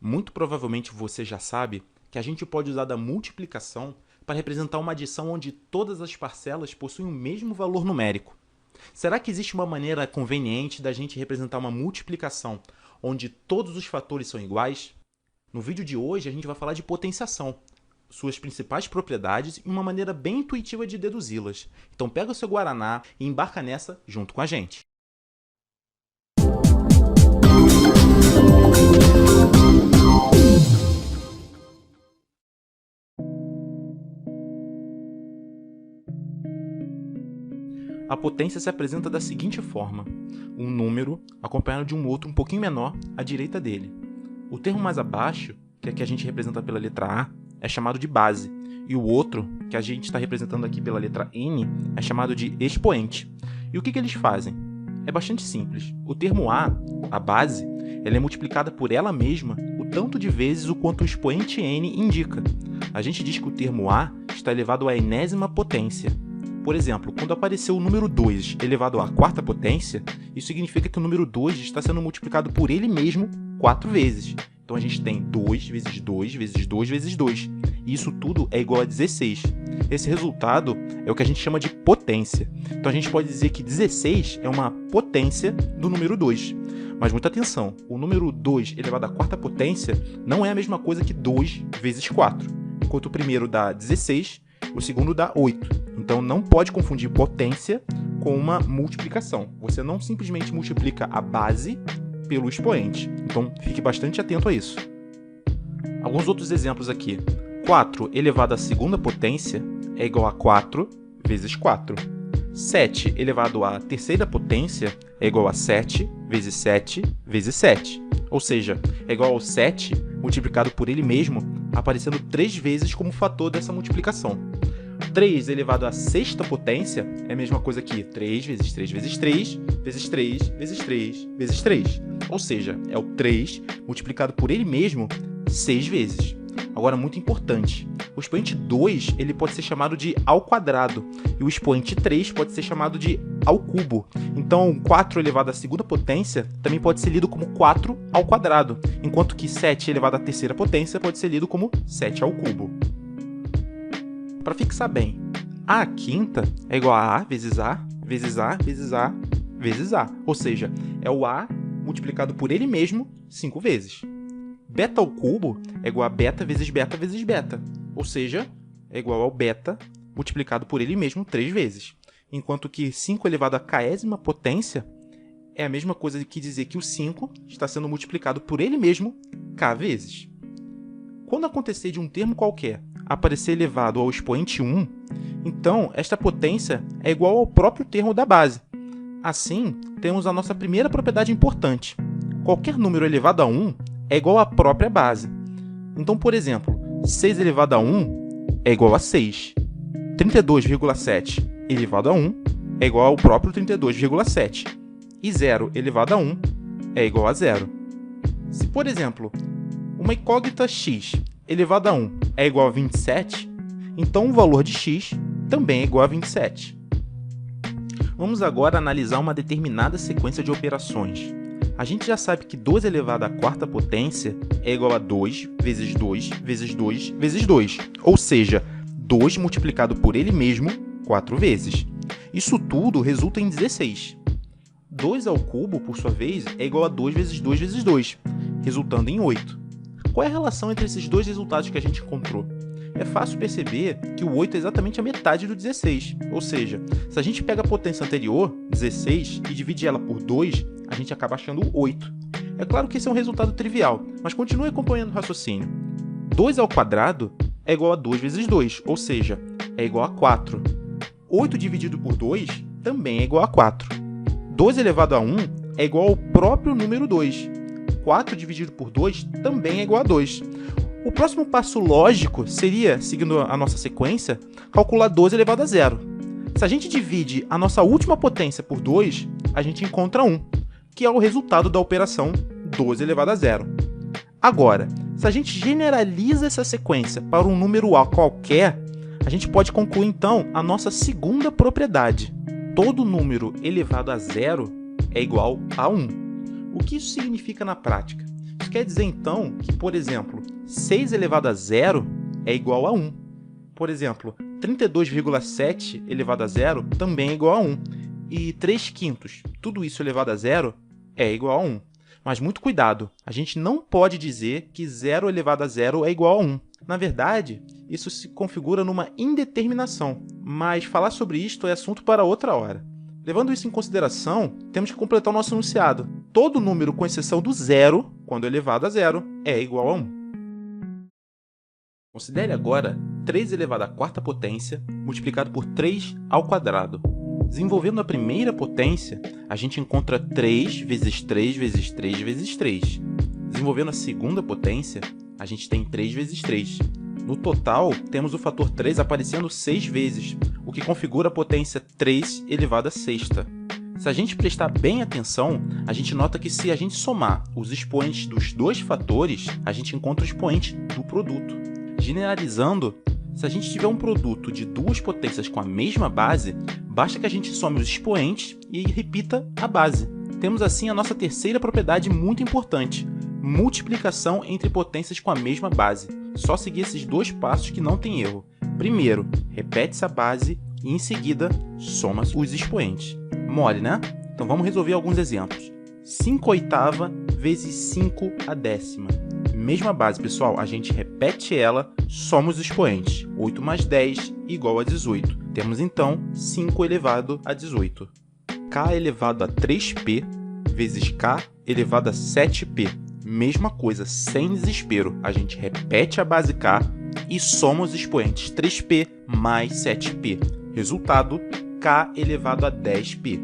Muito provavelmente você já sabe que a gente pode usar da multiplicação para representar uma adição onde todas as parcelas possuem o mesmo valor numérico. Será que existe uma maneira conveniente da gente representar uma multiplicação onde todos os fatores são iguais? No vídeo de hoje a gente vai falar de potenciação, suas principais propriedades e uma maneira bem intuitiva de deduzi-las. Então pega o seu Guaraná e embarca nessa junto com a gente. A potência se apresenta da seguinte forma: um número acompanhado de um outro um pouquinho menor à direita dele. O termo mais abaixo, que é que a gente representa pela letra A, é chamado de base, e o outro, que a gente está representando aqui pela letra N, é chamado de expoente. E o que eles fazem? É bastante simples. O termo a base, ela é multiplicada por ela mesma o tanto de vezes o quanto o expoente N indica. A gente diz que o termo A está elevado à enésima potência. Por exemplo, quando aparecer o número 2 elevado à quarta potência, isso significa que o número 2 está sendo multiplicado por ele mesmo 4 vezes. Então a gente tem 2 vezes 2 vezes 2 vezes 2. E isso tudo é igual a 16. Esse resultado é o que a gente chama de potência. Então a gente pode dizer que 16 é uma potência do número 2. Mas muita atenção, o número 2 elevado à quarta potência não é a mesma coisa que 2 vezes 4. Enquanto o primeiro dá 16, o segundo dá 8. Então não pode confundir potência com uma multiplicação. Você não simplesmente multiplica a base pelo expoente. Então fique bastante atento a isso. Alguns outros exemplos aqui. 4 elevado à segunda potência é igual a 4 vezes 4. 7 elevado à terceira potência é igual a 7 vezes 7 vezes 7. Ou seja, é igual ao 7 multiplicado por ele mesmo, aparecendo 3 vezes como fator dessa multiplicação. 3 elevado à sexta potência é a mesma coisa que 3 vezes 3 vezes 3 vezes 3 vezes 3 vezes 3. Ou seja, é o 3 multiplicado por ele mesmo 6 vezes. Agora, muito importante, o expoente 2 ele pode ser chamado de ao quadrado e o expoente 3 pode ser chamado de ao cubo. Então, 4 elevado à segunda potência também pode ser lido como 4 ao quadrado, enquanto que 7 elevado à terceira potência pode ser lido como 7 ao cubo. Para fixar bem, a quinta é igual a vezes A, vezes A, vezes A, vezes A. Ou seja, é o A multiplicado por ele mesmo 5 vezes. Beta ao cubo é igual a beta vezes beta vezes beta. Ou seja, é igual ao beta multiplicado por ele mesmo 3 vezes. Enquanto que 5 elevado à késima potência é a mesma coisa que dizer que o 5 está sendo multiplicado por ele mesmo k vezes. Quando acontecer de um termo qualquer aparecer elevado ao expoente 1, então esta potência é igual ao próprio termo da base. Assim, temos a nossa primeira propriedade importante. Qualquer número elevado a 1 é igual à própria base. Então, por exemplo, 6 elevado a 1 é igual a 6. 32,7 elevado a 1 é igual ao próprio 32,7. E 0 elevado a 1 é igual a 0. Se, por exemplo, uma incógnita x elevado a 1 é igual a 27, então o valor de x também é igual a 27. Vamos agora analisar uma determinada sequência de operações. A gente já sabe que 2 elevado à quarta potência é igual a 2 vezes 2 vezes 2 vezes 2, ou seja, 2 multiplicado por ele mesmo 4 vezes. Isso tudo resulta em 16. 2 ao cubo, por sua vez, é igual a 2 vezes 2 vezes 2, resultando em 8. Qual é a relação entre esses dois resultados que a gente encontrou? É fácil perceber que o 8 é exatamente a metade do 16, ou seja, se a gente pega a potência anterior, 16, e divide ela por 2, a gente acaba achando 8. É claro que esse é um resultado trivial, mas continue acompanhando o raciocínio. 2 ao quadrado é igual a 2 vezes 2, ou seja, é igual a 4. 8 dividido por 2 também é igual a 4. 2 elevado a 1 é igual ao próprio número 2. 4 dividido por 2 também é igual a 2. O próximo passo lógico seria, seguindo a nossa sequência, calcular 12 elevado a 0. Se a gente divide a nossa última potência por 2, a gente encontra 1, que é o resultado da operação 12 elevado a 0. Agora, se a gente generaliza essa sequência para um número A qualquer, a gente pode concluir então a nossa segunda propriedade. Todo número elevado a 0 é igual a 1. O que isso significa na prática? Isso quer dizer, então, que, por exemplo, 6 elevado a 0 é igual a 1. Por exemplo, 32,7 elevado a 0 também é igual a 1. E 3/5, tudo isso elevado a 0, é igual a 1. Mas muito cuidado, a gente não pode dizer que 0 elevado a 0 é igual a 1. Na verdade, isso se configura numa indeterminação, mas falar sobre isto é assunto para outra hora. Levando isso em consideração, temos que completar o nosso enunciado. Todo número, com exceção do 0, quando elevado a 0, é igual a 1. Considere agora 3 elevado à quarta potência multiplicado por 3 ao quadrado. Desenvolvendo a primeira potência, a gente encontra 3 vezes 3 vezes 3 vezes 3. Desenvolvendo a segunda potência, a gente tem 3 vezes 3. No total, temos o fator 3 aparecendo 6 vezes, o que configura a potência 3 elevado à sexta. Se a gente prestar bem atenção, a gente nota que se a gente somar os expoentes dos dois fatores, a gente encontra o expoente do produto. Generalizando, se a gente tiver um produto de duas potências com a mesma base, basta que a gente some os expoentes e repita a base. Temos assim a nossa terceira propriedade muito importante, multiplicação entre potências com a mesma base. Só seguir esses dois passos que não tem erro. Primeiro, repete-se a base e em seguida, soma os expoentes. Mole, né? Então vamos resolver alguns exemplos. 5/8 vezes 5/10. Mesma base, pessoal, a gente repete ela, soma os expoentes. 8 mais 10 igual a 18. Temos então 5 elevado a 18. K elevado a 3p vezes K elevado a 7p. Mesma coisa, sem desespero. A gente repete a base K e soma os expoentes 3p mais 7p. Resultado, K elevado a 10p.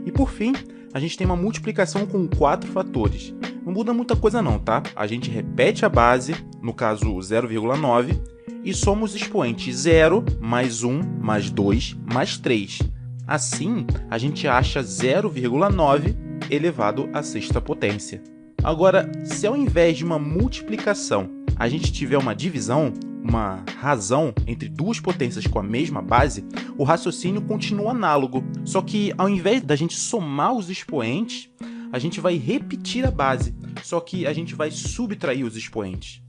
E por fim, a gente tem uma multiplicação com 4 fatores. Não muda muita coisa não, tá? A gente repete a base, no caso 0,9, e soma os expoentes 0, mais 1, mais 2, mais 3. Assim, a gente acha 0,9 elevado à sexta potência. Agora, se ao invés de uma multiplicação, a gente tiver uma divisão, uma razão entre duas potências com a mesma base, o raciocínio continua análogo. Só que ao invés da gente somar os expoentes, a gente vai repetir a base, só que a gente vai subtrair os expoentes.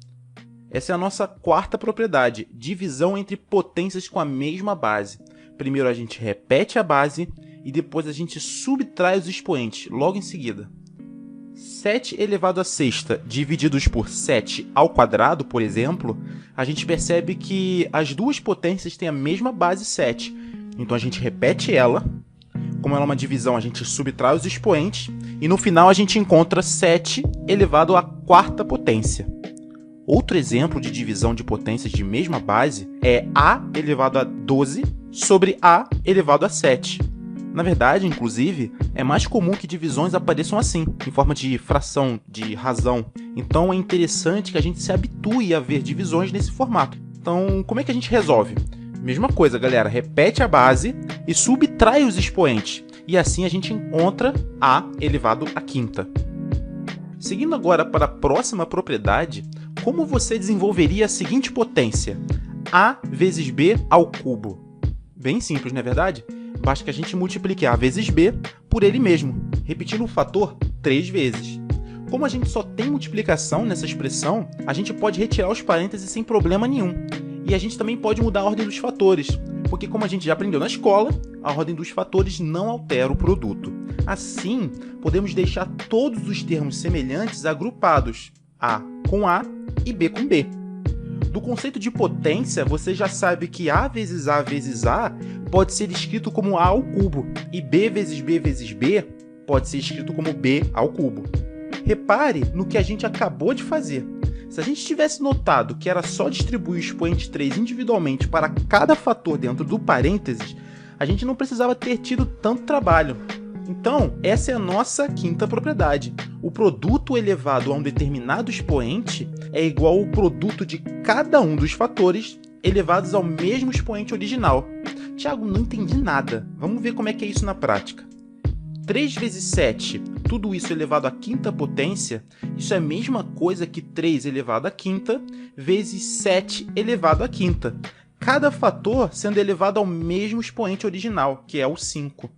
Essa é a nossa quarta propriedade, divisão entre potências com a mesma base. Primeiro a gente repete a base e depois a gente subtrai os expoentes, logo em seguida. 7 elevado à sexta divididos por 7 ao quadrado, por exemplo, a gente percebe que as duas potências têm a mesma base 7. Então a gente repete ela, como ela é uma divisão, a gente subtrai os expoentes, e no final a gente encontra 7 elevado à quarta potência. Outro exemplo de divisão de potências de mesma base é A elevado a 12 sobre A elevado a 7. Na verdade, inclusive, é mais comum que divisões apareçam assim, em forma de fração, de razão. Então é interessante que a gente se habitue a ver divisões nesse formato. Então, como é que a gente resolve? Mesma coisa, galera, repete a base e subtrai os expoentes. E assim a gente encontra A elevado à quinta. Seguindo agora para a próxima propriedade, como você desenvolveria a seguinte potência? A vezes B ao cubo. Bem simples, não é verdade? Basta que a gente multiplique A vezes B por ele mesmo, repetindo o fator 3 vezes. Como a gente só tem multiplicação nessa expressão, a gente pode retirar os parênteses sem problema nenhum. E a gente também pode mudar a ordem dos fatores, porque como a gente já aprendeu na escola, a ordem dos fatores não altera o produto. Assim, podemos deixar todos os termos semelhantes agrupados, A com A e B com B. Do conceito de potência, você já sabe que A vezes A vezes A pode ser escrito como A ao cubo, e B vezes B vezes B pode ser escrito como B ao cubo. Repare no que a gente acabou de fazer. Se a gente tivesse notado que era só distribuir o expoente 3 individualmente para cada fator dentro do parênteses, a gente não precisava ter tido tanto trabalho. Então, essa é a nossa quinta propriedade. O produto elevado a um determinado expoente é igual ao produto de cada um dos fatores elevados ao mesmo expoente original. Tiago, não entendi nada. Vamos ver como é que é isso na prática. 3 vezes 7, tudo isso elevado à quinta potência, isso é a mesma coisa que 3 elevado à quinta vezes 7 elevado à quinta. Cada fator sendo elevado ao mesmo expoente original, que é o 5.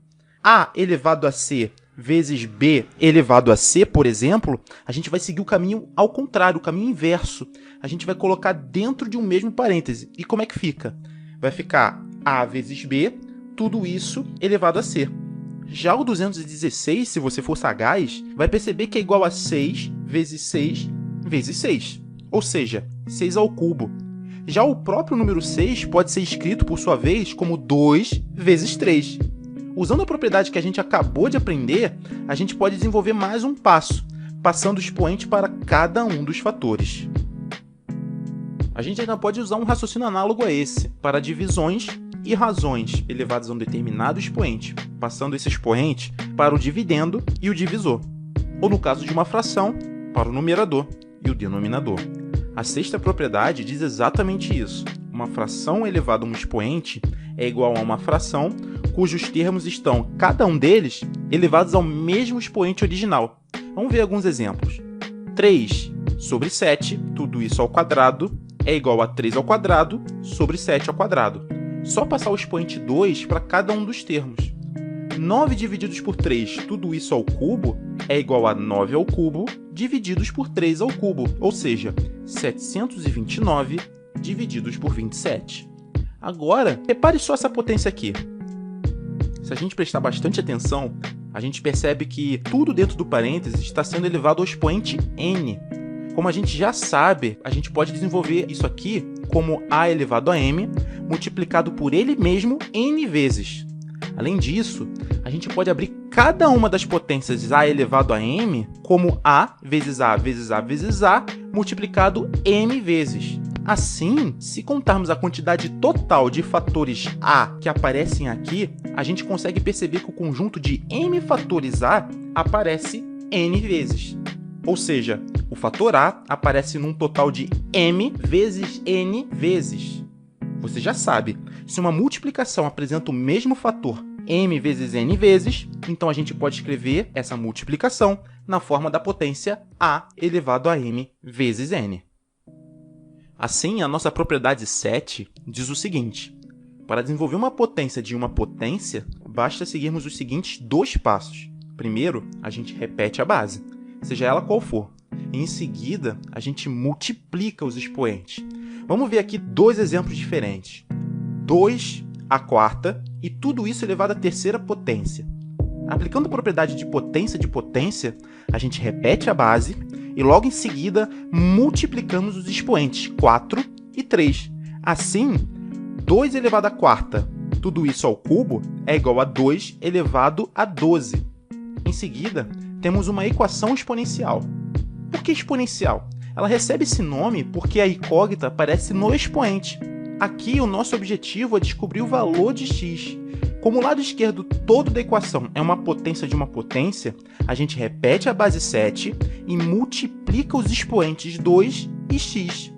A elevado a C vezes b elevado a c, por exemplo, a gente vai seguir o caminho ao contrário, o caminho inverso. A gente vai colocar dentro de um mesmo parêntese. E como é que fica? Vai ficar a vezes b, tudo isso elevado a c. Já o 216, se você for sagaz, vai perceber que é igual a 6 vezes 6 vezes 6, ou seja, 6 ao cubo. Já o próprio número 6 pode ser escrito, por sua vez, como 2 vezes 3. Usando a propriedade que a gente acabou de aprender, a gente pode desenvolver mais um passo, passando o expoente para cada um dos fatores. A gente ainda pode usar um raciocínio análogo a esse, para divisões e razões elevadas a um determinado expoente, passando esse expoente para o dividendo e o divisor, ou no caso de uma fração, para o numerador e o denominador. A sexta propriedade diz exatamente isso. Uma fração elevada a um expoente é igual a uma fração cujos termos estão, cada um deles, elevados ao mesmo expoente original. Vamos ver alguns exemplos. 3 sobre 7, tudo isso ao quadrado, é igual a 3 ao quadrado sobre 7 ao quadrado. Só passar o expoente 2 para cada um dos termos. 9 divididos por 3, tudo isso ao cubo, é igual a 9 ao cubo divididos por 3 ao cubo, ou seja, 729 divididos por 27. Agora, repare só essa potência aqui. Se a gente prestar bastante atenção, a gente percebe que tudo dentro do parênteses está sendo elevado ao expoente n. Como a gente já sabe, a gente pode desenvolver isso aqui como a elevado a m multiplicado por ele mesmo n vezes. Além disso, a gente pode abrir cada uma das potências a elevado a m como a vezes a vezes a vezes a multiplicado m vezes. Assim, se contarmos a quantidade total de fatores a que aparecem aqui, a gente consegue perceber que o conjunto de m fatores a aparece n vezes. Ou seja, o fator a aparece num total de m vezes n vezes. Você já sabe, se uma multiplicação apresenta o mesmo fator m vezes n vezes, então a gente pode escrever essa multiplicação na forma da potência a elevado a m vezes n. Assim, a nossa propriedade 7 diz o seguinte: para desenvolver uma potência de uma potência, basta seguirmos os seguintes dois passos. Primeiro, a gente repete a base, seja ela qual for. E em seguida, a gente multiplica os expoentes. Vamos ver aqui dois exemplos diferentes. 2 à quarta e tudo isso elevado à terceira potência. Aplicando a propriedade de potência, a gente repete a base e logo em seguida multiplicamos os expoentes 4 e 3. Assim, 2 elevado à quarta, tudo isso ao cubo, é igual a 2 elevado a 12. Em seguida, temos uma equação exponencial. Por que exponencial? Ela recebe esse nome porque a incógnita aparece no expoente. Aqui, o nosso objetivo é descobrir o valor de x. Como o lado esquerdo todo da equação é uma potência de uma potência, a gente repete a base 7 e multiplica os expoentes 2 e x.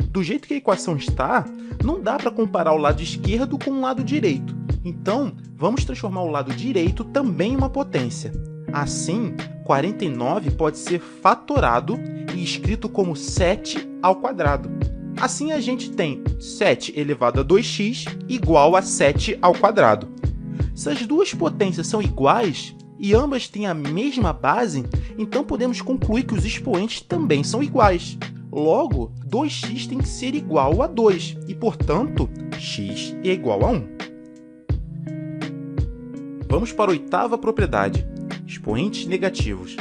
Do jeito que a equação está, não dá para comparar o lado esquerdo com o lado direito. Então, vamos transformar o lado direito também em uma potência. Assim, 49 pode ser fatorado e escrito como 7 ao quadrado. Assim, a gente tem 7 elevado a 2x igual a 7 ao quadrado. Se as duas potências são iguais e ambas têm a mesma base, então podemos concluir que os expoentes também são iguais. Logo, 2x tem que ser igual a 2 e, portanto, x é igual a 1. Vamos para a oitava propriedade, expoentes negativos.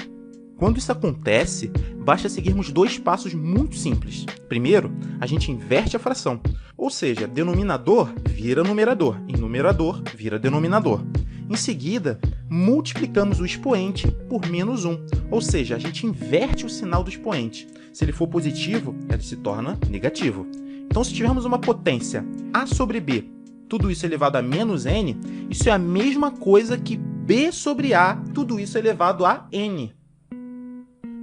Quando isso acontece, basta seguirmos dois passos muito simples. Primeiro, a gente inverte a fração, ou seja, denominador vira numerador e numerador vira denominador. Em seguida, multiplicamos o expoente por menos 1, ou seja, a gente inverte o sinal do expoente. Se ele for positivo, ele se torna negativo. Então, se tivermos uma potência a sobre b, tudo isso elevado a menos n, isso é a mesma coisa que b sobre a, tudo isso elevado a n.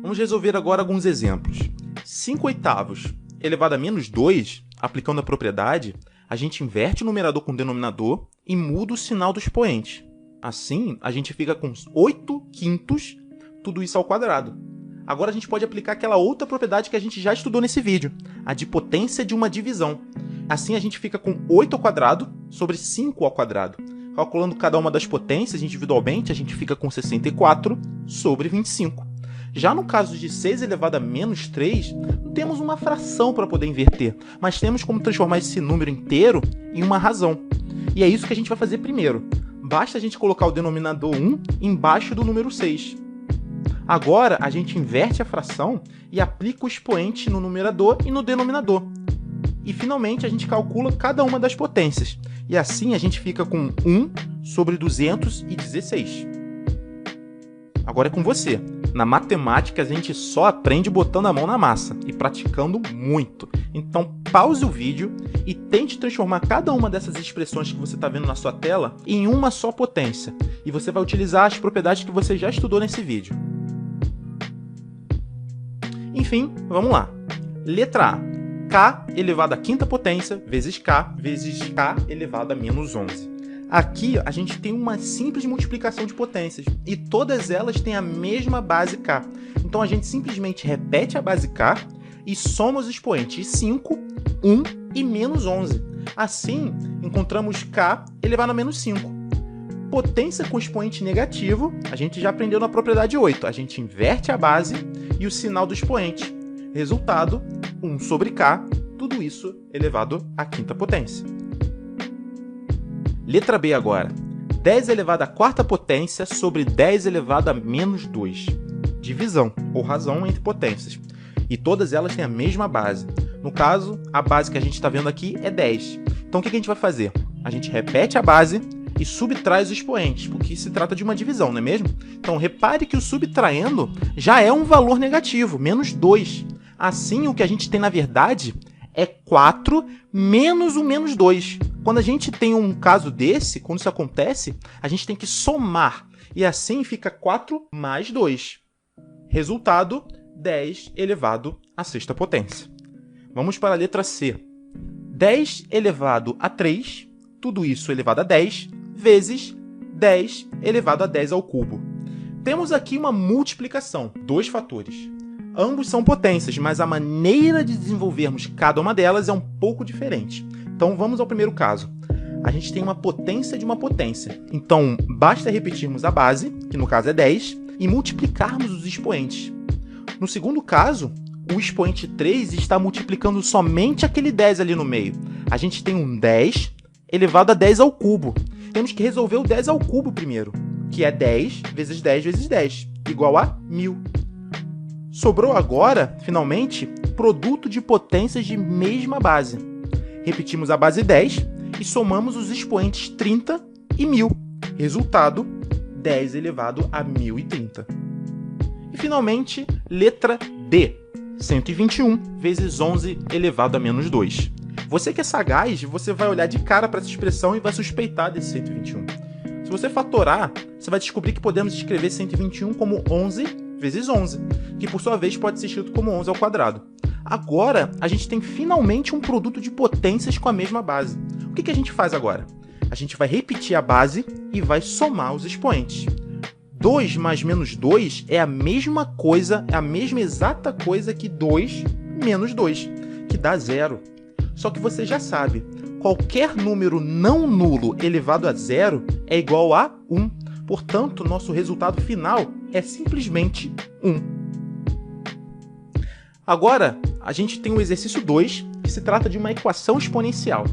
Vamos resolver agora alguns exemplos. 5/8 elevado a menos 2, aplicando a propriedade, a gente inverte o numerador com o denominador e muda o sinal do expoente. Assim, a gente fica com 8/5, tudo isso ao quadrado. Agora a gente pode aplicar aquela outra propriedade que a gente já estudou nesse vídeo, a de potência de uma divisão. Assim, a gente fica com 8 ao quadrado sobre 5 ao quadrado. Calculando cada uma das potências individualmente, a gente fica com 64 sobre 25. Já no caso de 6 elevado a menos 3, não temos uma fração para poder inverter, mas temos como transformar esse número inteiro em uma razão. E é isso que a gente vai fazer primeiro. Basta a gente colocar o denominador 1 embaixo do número 6. Agora, a gente inverte a fração e aplica o expoente no numerador e no denominador. E, finalmente, a gente calcula cada uma das potências. E assim, a gente fica com 1 sobre 216. Agora é com você. Na matemática, a gente só aprende botando a mão na massa e praticando muito. Então, pause o vídeo e tente transformar cada uma dessas expressões que você está vendo na sua tela em uma só potência. E você vai utilizar as propriedades que você já estudou nesse vídeo. Enfim, vamos lá. Letra A. K elevado à quinta potência vezes K elevado a menos 11. Aqui a gente tem uma simples multiplicação de potências e todas elas têm a mesma base K. Então a gente simplesmente repete a base K e soma os expoentes 5, 1 e menos 11. Assim, encontramos K elevado a menos 5. Potência com expoente negativo, a gente já aprendeu na propriedade 8. A gente inverte a base e o sinal do expoente. Resultado, 1 sobre K, tudo isso elevado à quinta potência. Letra B agora. 10 elevado à quarta potência sobre 10 elevado a menos 2. Divisão, ou razão entre potências. E todas elas têm a mesma base. No caso, a base que a gente está vendo aqui é 10. Então o que a gente vai fazer? A gente repete a base e subtrai os expoentes, porque se trata de uma divisão, não é mesmo? Então repare que o subtraindo já é um valor negativo, menos 2. Assim, o que a gente tem na verdade é 4 menos o menos 2. Quando a gente tem um caso desse, quando isso acontece, a gente tem que somar. E assim fica 4 mais 2. Resultado, 10 elevado à sexta potência. Vamos para a letra C. 10 elevado a 3, tudo isso elevado a 10, vezes 10 elevado a 10 ao cubo. Temos aqui uma multiplicação, dois fatores. Ambos são potências, mas a maneira de desenvolvermos cada uma delas é um pouco diferente. Então vamos ao primeiro caso. A gente tem uma potência de uma potência. Então basta repetirmos a base, que no caso é 10, e multiplicarmos os expoentes. No segundo caso, o expoente 3 está multiplicando somente aquele 10 ali no meio. A gente tem um 10 elevado a 10 ao cubo. Temos que resolver o 10 ao cubo primeiro, que é 10 vezes 10 vezes 10, igual a 1000. Sobrou agora, finalmente, produto de potências de mesma base. Repetimos a base 10 e somamos os expoentes 30 e 1000. Resultado, 10 elevado a 1030. E, finalmente, letra D. 121 vezes 11 elevado a menos 2. Você que é sagaz, você vai olhar de cara para essa expressão e vai suspeitar desse 121. Se você fatorar, você vai descobrir que podemos escrever 121 como 11 vezes 11, que por sua vez pode ser escrito como 11 ao quadrado. Agora, a gente tem finalmente um produto de potências com a mesma base. O que a gente faz agora? A gente vai repetir a base e vai somar os expoentes. 2 mais menos 2 é a mesma coisa, é a mesma exata coisa que 2 menos 2, que dá 0. Só que você já sabe, qualquer número não nulo elevado a 0 é igual a 1. Portanto, nosso resultado final é simplesmente 1. Agora, a gente tem o exercício 2, que se trata de uma equação exponencial.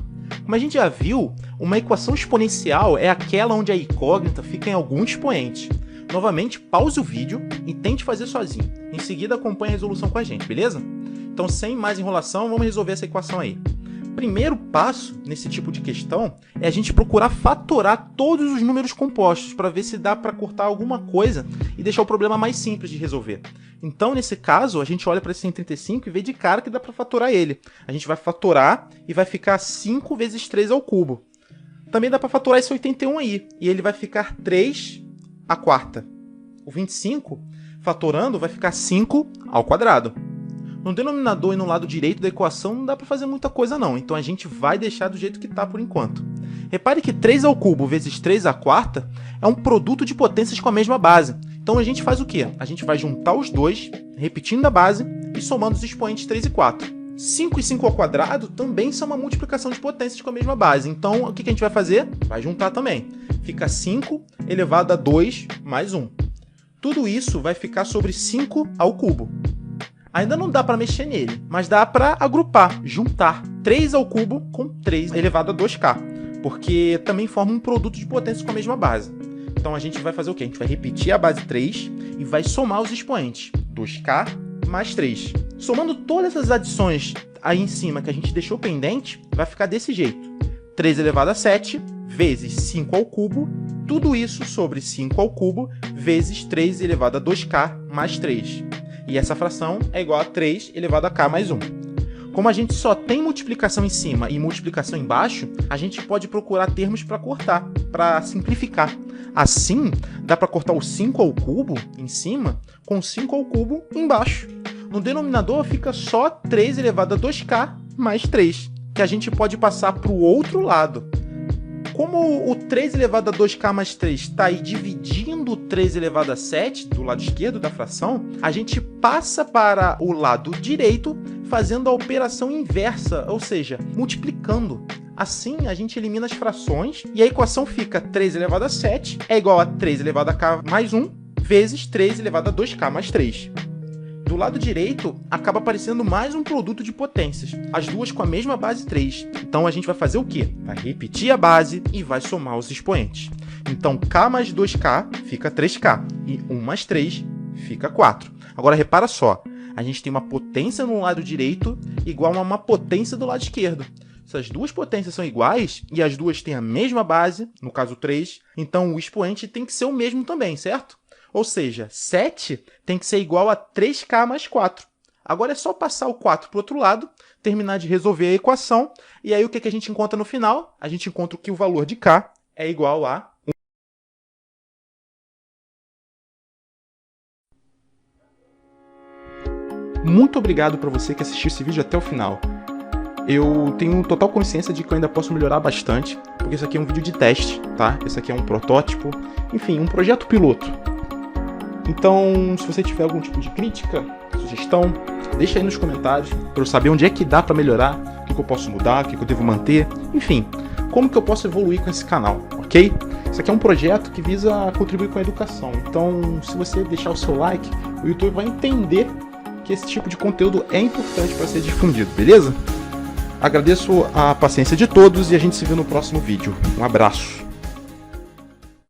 Como a gente já viu, uma equação exponencial é aquela onde a incógnita fica em algum expoente. Novamente, pause o vídeo e tente fazer sozinho. Em seguida, acompanhe a resolução com a gente, beleza? Então, sem mais enrolação, vamos resolver essa equação aí. Primeiro passo nesse tipo de questão é a gente procurar fatorar todos os números compostos para ver se dá para cortar alguma coisa e deixar o problema mais simples de resolver. Então, nesse caso, a gente olha para esse 135 e vê de cara que dá para fatorar ele. A gente vai fatorar e vai ficar 5 vezes 3 ao cubo. Também dá para fatorar esse 81 aí, e ele vai ficar 3 à quarta. O 25, fatorando, vai ficar 5 ao quadrado. No denominador e no lado direito da equação não dá para fazer muita coisa não, então a gente vai deixar do jeito que está por enquanto. Repare que 3 ao cubo vezes 3 à quarta é um produto de potências com a mesma base. Então a gente faz o quê? A gente vai juntar os dois, repetindo a base e somando os expoentes 3 e 4. 5 e 5 ao quadrado também são uma multiplicação de potências com a mesma base. Então o que a gente vai fazer? Vai juntar também. fica 5 elevado a 2 mais 1. Tudo isso vai ficar sobre 5 ao cubo. Ainda não dá para mexer nele, mas dá para agrupar, juntar 3 ao cubo com 3 elevado a 2k, porque também forma um produto de potência com a mesma base. Então a gente vai fazer o quê? A gente vai repetir a base 3 e vai somar os expoentes, 2k mais 3. Somando todas essas adições aí em cima que a gente deixou pendente, vai ficar desse jeito. 3 elevado a 7 vezes 5 ao cubo, tudo isso sobre 5 ao cubo vezes 3 elevado a 2k mais 3. E essa fração é igual a 3 elevado a k mais 1. Como a gente só tem multiplicação em cima e multiplicação embaixo, a gente pode procurar termos para cortar, para simplificar. Assim, dá para cortar o 5 ao cubo em cima com 5 ao cubo embaixo. No denominador fica só 3 elevado a 2k mais 3, que a gente pode passar para o outro lado. Como o 3 elevado a 2k mais 3 está aí dividindo o 3 elevado a 7 do lado esquerdo da fração, a gente passa para o lado direito fazendo a operação inversa, ou seja, multiplicando. Assim, a gente elimina as frações e a equação fica 3 elevado a 7 é igual a 3 elevado a k mais 1 vezes 3 elevado a 2k mais 3. Do lado direito, acaba aparecendo mais um produto de potências, as duas com a mesma base 3. Então a gente vai fazer o quê? Vai repetir a base e vai somar os expoentes. Então k mais 2k fica 3k e 1 mais 3 fica 4. Agora repara só, a gente tem uma potência no lado direito igual a uma potência do lado esquerdo. Essas duas potências são iguais e as duas têm a mesma base, no caso 3, então o expoente tem que ser o mesmo também, certo? Ou seja, 7 tem que ser igual a 3k mais 4. Agora é só passar o 4 para o outro lado, terminar de resolver a equação, e aí o que a gente encontra no final? A gente encontra que o valor de k é igual a 1. Muito obrigado para você que assistiu esse vídeo até o final. Eu tenho total consciência de que eu ainda posso melhorar bastante, porque isso aqui é um vídeo de teste, tá? Esse aqui é um protótipo, enfim, um projeto piloto. Então, se você tiver algum tipo de crítica, sugestão, deixa aí nos comentários para eu saber onde é que dá para melhorar, o que eu posso mudar, o que eu devo manter, enfim, como que eu posso evoluir com esse canal, ok? Isso aqui é um projeto que visa contribuir com a educação, então se você deixar o seu like, o YouTube vai entender que esse tipo de conteúdo é importante para ser difundido, beleza? Agradeço a paciência de todos e a gente se vê no próximo vídeo. Um abraço!